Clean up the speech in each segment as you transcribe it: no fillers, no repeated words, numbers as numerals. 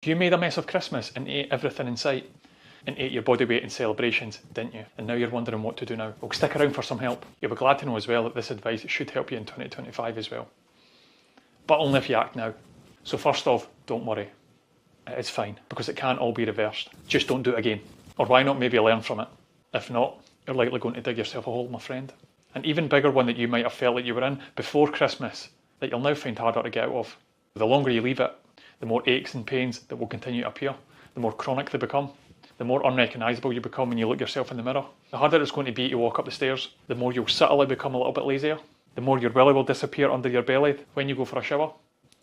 You made a mess of Christmas and ate everything in sight. And ate your body weight in celebrations, didn't you? And now you're wondering what to do now. Well, stick around for some help. You'll be glad to know as well that this advice should help you in 2025 as well. But only if you act now. So first off, don't worry. It's fine, because it can't all be reversed. Just don't do it again. Or why not maybe learn from it? If not, you're likely going to dig yourself a hole, my friend. An even bigger one that you might have felt that you were in before Christmas, that you'll now find harder to get out of. The longer you leave it, the more aches and pains that will continue to appear, the more chronic they become, the more unrecognisable you become when you look yourself in the mirror. The harder it's going to be to walk up the stairs, the more you'll subtly become a little bit lazier, the more your belly will disappear under your belly when you go for a shower.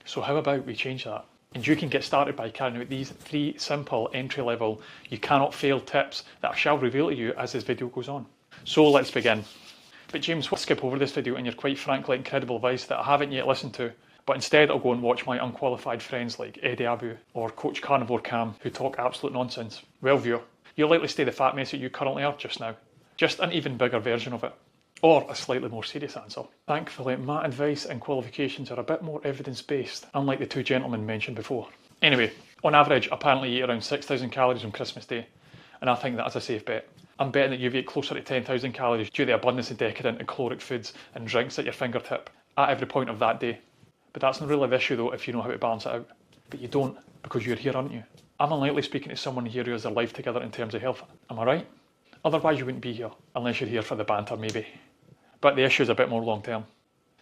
So how about we change that? And you can get started by carrying out these 3 simple entry-level, you cannot fail tips that I shall reveal to you as this video goes on. So let's begin. But James, we'll skip over this video and your quite frankly incredible advice that I haven't yet listened to. But instead I'll go and watch my unqualified friends like Eddie Abu or Coach Carnivore Cam who talk absolute nonsense. Well viewer, you'll likely stay the fat mess that you currently are just now. Just an even bigger version of it. Or a slightly more serious answer. Thankfully, my advice and qualifications are a bit more evidence-based, unlike the 2 gentlemen mentioned before. Anyway, on average, apparently you eat around 6,000 calories on Christmas Day, and I think that's a safe bet. I'm betting that you've ate closer to 10,000 calories due to the abundance of decadent and caloric foods and drinks at your fingertip at every point of that day. But that's not really the issue though if you know how to balance it out. But you don't, because you're here, aren't you? I'm unlikely speaking to someone here who has their life together in terms of health. Am I right? Otherwise you wouldn't be here, unless you're here for the banter maybe. But the issue is a bit more long term.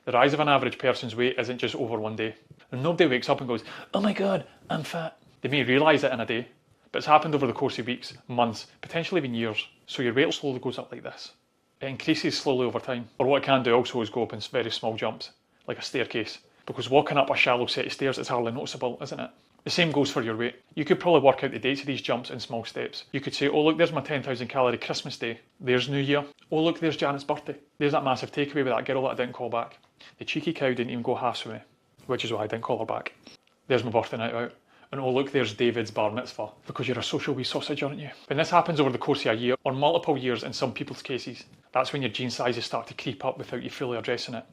The rise of an average person's weight isn't just over one day. And nobody wakes up and goes, oh my god, I'm fat. They may realise it in a day, but it's happened over the course of weeks, months, potentially even years. So your weight slowly goes up like this. It increases slowly over time. Or what it can do also is go up in very small jumps, like a staircase. Because walking up a shallow set of stairs is hardly noticeable, isn't it? The same goes for your weight. You could probably work out the dates of these jumps in small steps. You could say, oh look, there's my 10,000 calorie Christmas day. There's New Year. Oh look, there's Janet's birthday. There's that massive takeaway with that girl that I didn't call back. The cheeky cow didn't even go halves with me, which is why I didn't call her back. There's my birthday night out. And oh look, there's David's bar mitzvah. Because you're a social wee sausage, aren't you? When this happens over the course of a year, or multiple years in some people's cases, that's when your jean sizes start to creep up without you fully addressing it.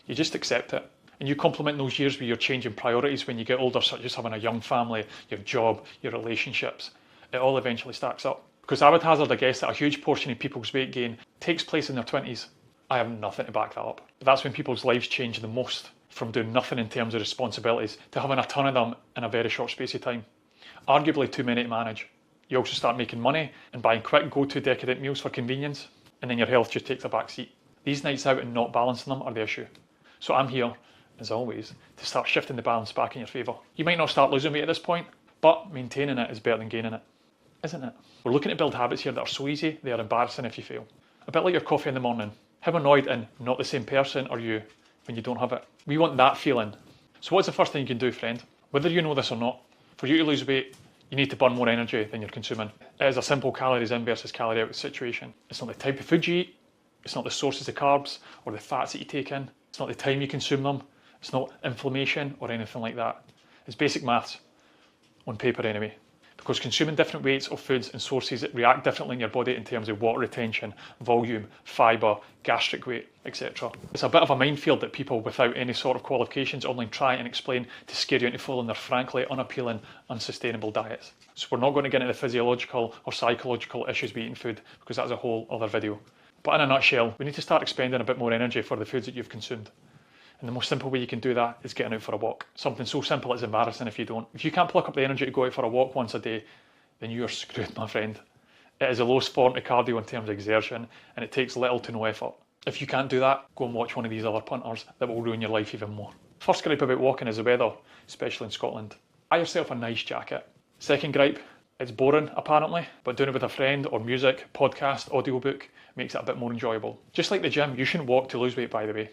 You just accept it. And you complement those years with your changing priorities when you get older, such as having a young family, your job, your relationships. It all eventually stacks up. Because I would hazard a guess that a huge portion of people's weight gain takes place in their 20s. I have nothing to back that up. But that's when people's lives change the most, from doing nothing in terms of responsibilities to having a ton of them in a very short space of time. Arguably too many to manage. You also start making money and buying quick go-to decadent meals for convenience, and then your health just takes a back seat. These nights out and not balancing them are the issue. So I'm here, as always, to start shifting the balance back in your favour. You might not start losing weight at this point, but maintaining it is better than gaining it, isn't it? We're looking to build habits here that are so easy, they are embarrassing if you fail. A bit like your coffee in the morning. How annoyed and not the same person are you when you don't have it? We want that feeling. So what's the first thing you can do, friend? Whether you know this or not, for you to lose weight, you need to burn more energy than you're consuming. It is a simple calories in versus calorie out situation. It's not the type of food you eat, it's not the sources of carbs or the fats that you take in, it's not the time you consume them, it's not inflammation or anything like that. It's basic maths, on paper anyway. Because consuming different weights of foods and sources that react differently in your body in terms of water retention, volume, fibre, gastric weight, etc. It's a bit of a minefield that people without any sort of qualifications online try and explain to scare you into following their frankly unappealing, unsustainable diets. So we're not going to get into the physiological or psychological issues with eating food, because that's a whole other video. But in a nutshell, we need to start expending a bit more energy for the foods that you've consumed. And the most simple way you can do that is getting out for a walk. Something so simple it's embarrassing if you don't. If you can't pluck up the energy to go out for a walk once a day, then you're screwed, my friend. It is the lowest form of cardio in terms of exertion, and it takes little to no effort. If you can't do that, go and watch one of these other punters that will ruin your life even more. First gripe about walking is the weather, especially in Scotland. Buy yourself a nice jacket. Second gripe, it's boring apparently, but doing it with a friend or music, podcast, audiobook makes it a bit more enjoyable. Just like the gym, you shouldn't walk to lose weight, by the way.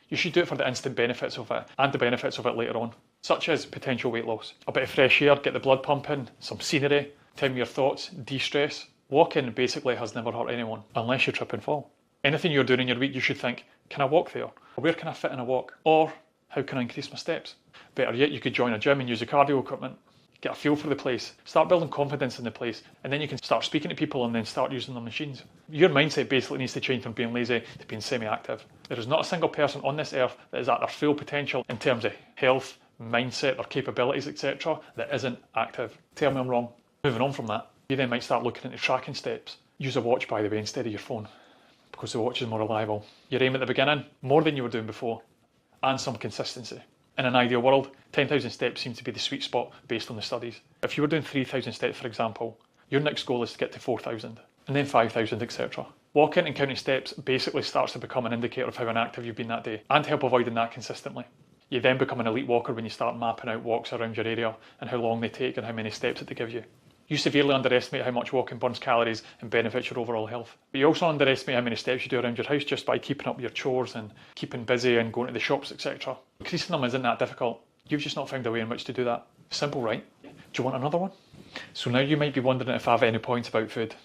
You should do it for the instant benefits of it and the benefits of it later on, such as potential weight loss. A bit of fresh air, get the blood pumping, some scenery, tell me your thoughts, de-stress. Walking basically has never hurt anyone, unless you trip and fall. Anything you're doing in your week, you should think, can I walk there? Or where can I fit in a walk? Or how can I increase my steps? Better yet, you could join a gym and use the cardio equipment. Get a feel for the place, start building confidence in the place, and then you can start speaking to people and then start using their machines. Your mindset basically needs to change from being lazy to being semi-active. There is not a single person on this earth that is at their full potential in terms of health, mindset, their capabilities, etc., that isn't active. Tell me I'm wrong. Moving on from that, you then might start looking into tracking steps. Use a watch, by the way, instead of your phone, because the watch is more reliable. Your aim at the beginning, more than you were doing before, and some consistency. In an ideal world, 10,000 steps seems to be the sweet spot based on the studies. If you were doing 3,000 steps, for example, your next goal is to get to 4,000, and then 5,000, etc. Walking and counting steps basically starts to become an indicator of how inactive you've been that day, and help avoiding that consistently. You then become an elite walker when you start mapping out walks around your area and how long they take and how many steps that they give you. You severely underestimate how much walking burns calories and benefits your overall health. But you also underestimate how many steps you do around your house just by keeping up your chores and keeping busy and going to the shops, etc. Increasing them isn't that difficult. You've just not found a way in which to do that. Simple, right? Do you want another one? So now you might be wondering if I have any points about food.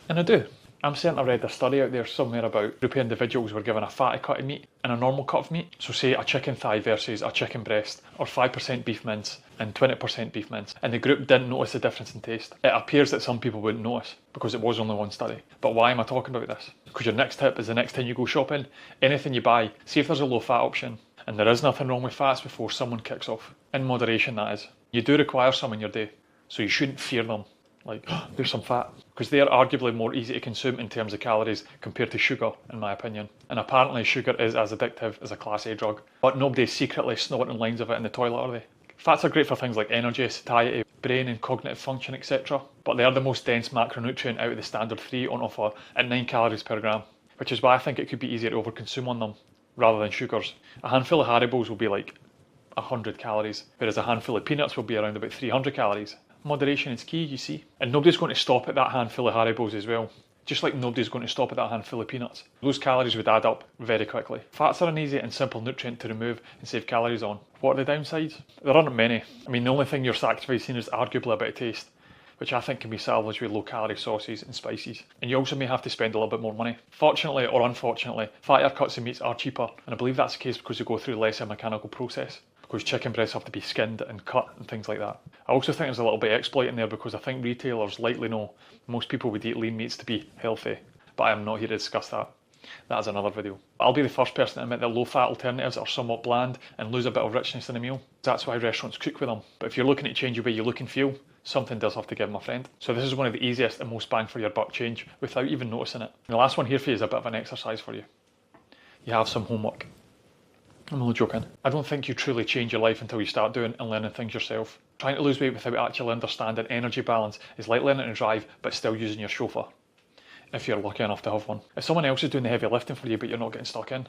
And I do. I'm certain I read a study out there somewhere about group of individuals were given a fatty cut of meat and a normal cut of meat. So say a chicken thigh versus a chicken breast, or 5% beef mince and 20% beef mince. And the group didn't notice the difference in taste. It appears that some people wouldn't notice because it was only one study. But why am I talking about this? Because your next tip is the next time you go shopping, anything you buy, see if there's a low fat option. And there is nothing wrong with fats before someone kicks off. In moderation, that is. You do require some in your day, so you shouldn't fear them. Like, there's some fat. Because they are arguably more easy to consume in terms of calories compared to sugar, in my opinion. And apparently sugar is as addictive as a class A drug. But nobody's secretly snorting lines of it in the toilet, are they? Fats are great for things like energy, satiety, brain and cognitive function, etc. But they are the most dense macronutrient out of the standard 3 on offer at 9 calories per gram. Which is why I think it could be easier to overconsume on them, rather than sugars. A handful of Haribos will be like 100 calories, whereas a handful of peanuts will be around about 300 calories. Moderation is key, you see. And nobody's going to stop at that handful of Haribos as well. Just like nobody's going to stop at that handful of peanuts. Those calories would add up very quickly. Fats are an easy and simple nutrient to remove and save calories on. What are the downsides? There aren't many. I mean, the only thing you're sacrificing is arguably a bit of taste, which I think can be salvaged with low calorie sauces and spices. And you also may have to spend a little bit more money. Fortunately or unfortunately, fattier cuts of meats are cheaper, and I believe that's the case because they go through less of a mechanical process. Because chicken breasts have to be skinned and cut and things like that. I also think there's a little bit of exploit in there because I think retailers likely know most people would eat lean meats to be healthy, but I am not here to discuss that. That is another video. I'll be the first person to admit that low fat alternatives are somewhat bland and lose a bit of richness in a meal. That's why restaurants cook with them. But if you're looking to change the way you look and feel, something does have to give, my friend. So this is one of the easiest and most bang for your buck change without even noticing it. And the last one here for you is a bit of an exercise for you. You have some homework. I'm only joking. I don't think you truly change your life until you start doing and learning things yourself. Trying to lose weight without actually understanding energy balance is like learning to drive but still using your chauffeur. If you're lucky enough to have one. If someone else is doing the heavy lifting for you but you're not getting stuck in,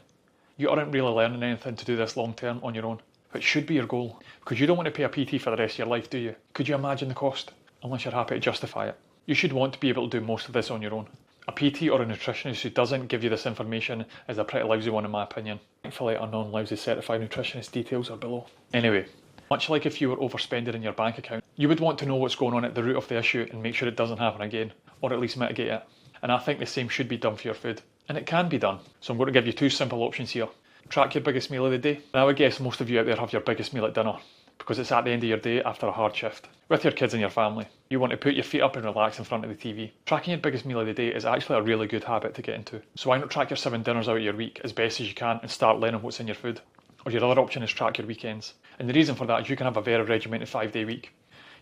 you aren't really learning anything to do this long term on your own. Which should be your goal. Because you don't want to pay a PT for the rest of your life, do you? Could you imagine the cost? Unless you're happy to justify it. You should want to be able to do most of this on your own. A PT or a nutritionist who doesn't give you this information is a pretty lousy one in my opinion. Thankfully, a non-lousy certified nutritionist details are below. Anyway, much like if you were overspending in your bank account, you would want to know what's going on at the root of the issue and make sure it doesn't happen again, or at least mitigate it. And I think the same should be done for your food. And it can be done. So I'm going to give you 2 simple options here. Track your biggest meal of the day. And I would guess most of you out there have your biggest meal at dinner, because it's at the end of your day after a hard shift. With your kids and your family. You want to put your feet up and relax in front of the TV. Tracking your biggest meal of the day is actually a really good habit to get into. So why not track your 7 dinners out of your week as best as you can and start learning what's in your food? Or your other option is track your weekends. And the reason for that is you can have a very regimented 5-day week.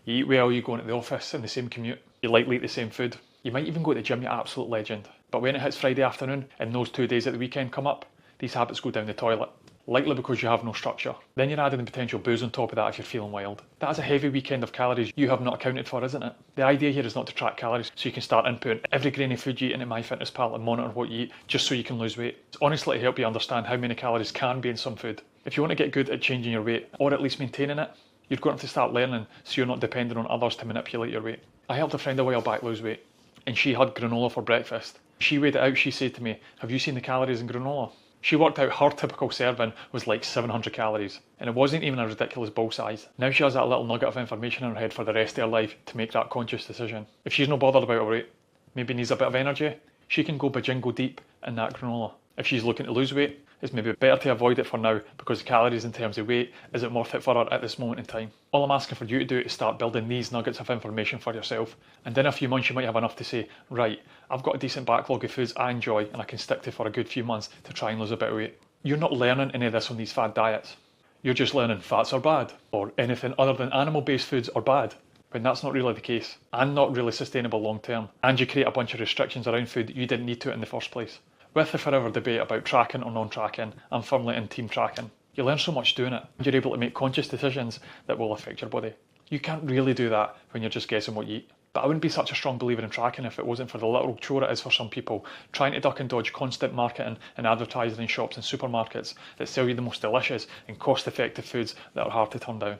You eat well, you go into the office in the same commute, you likely eat the same food. You might even go to the gym, you absolute legend. But when it hits Friday afternoon and those 2 days at the weekend come up, these habits go down the toilet. Likely because you have no structure. Then you're adding the potential booze on top of that if you're feeling wild. That is a heavy weekend of calories you have not accounted for, isn't it? The idea here is not to track calories so you can start inputting every grain of food you eat into MyFitnessPal and monitor what you eat just so you can lose weight. It's honestly to help you understand how many calories can be in some food. If you want to get good at changing your weight, or at least maintaining it, you're going to have to start learning so you're not dependent on others to manipulate your weight. I helped a friend a while back lose weight, and she had granola for breakfast. She weighed it out, she said to me, "Have you seen the calories in granola?" She worked out her typical serving was like 700 calories, and it wasn't even a ridiculous bowl size. Now she has that little nugget of information in her head for the rest of her life to make that conscious decision. If she's not bothered about her weight, maybe needs a bit of energy, she can go bajingo deep in that granola. If she's looking to lose weight, it's maybe better to avoid it for now because the calories in terms of weight isn't worth it for her at this moment in time. All I'm asking for you to do is start building these nuggets of information for yourself, and in a few months you might have enough to say, right, I've got a decent backlog of foods I enjoy and I can stick to for a good few months to try and lose a bit of weight. You're not learning any of this on these fad diets. you're just learning fats are bad, or anything other than animal-based foods are bad, when that's not really the case, and not really sustainable long term, and you create a bunch of restrictions around food that you didn't need to in the first place. With the forever debate about tracking or non-tracking, I'm firmly in team tracking. You learn so much doing it, and you're able to make conscious decisions that will affect your body. You can't really do that when you're just guessing what you eat. But I wouldn't be such a strong believer in tracking if it wasn't for the little chore it is for some people, trying to duck and dodge constant marketing and advertising in shops and supermarkets that sell you the most delicious and cost-effective foods that are hard to turn down.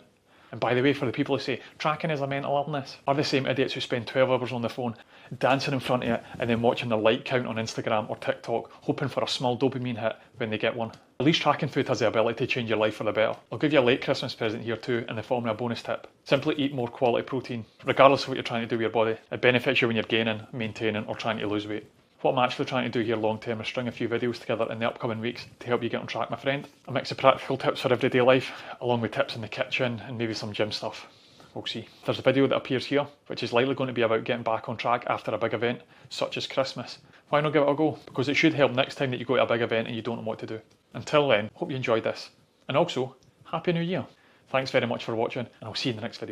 And by the way, for the people who say tracking is a mental illness, are the same idiots who spend 12 hours on their phone dancing in front of it and then watching their like count on Instagram or TikTok, hoping for a small dopamine hit when they get one. At least tracking food has the ability to change your life for the better. I'll give you a late Christmas present here too in the form of a bonus tip. Simply eat more quality protein. Regardless of what you're trying to do with your body, it benefits you when you're gaining, maintaining or trying to lose weight. What I'm actually trying to do here long term is string a few videos together in the upcoming weeks to help you get on track, my friend. A mix of practical tips for everyday life, along with tips in the kitchen and maybe some gym stuff. We'll see. There's a video that appears here, which is likely going to be about getting back on track after a big event, such as Christmas. Why not give it a go? Because it should help next time that you go to a big event and you don't know what to do. Until then, hope you enjoyed this. And also, Happy New Year. Thanks very much for watching, and I'll see you in the next video.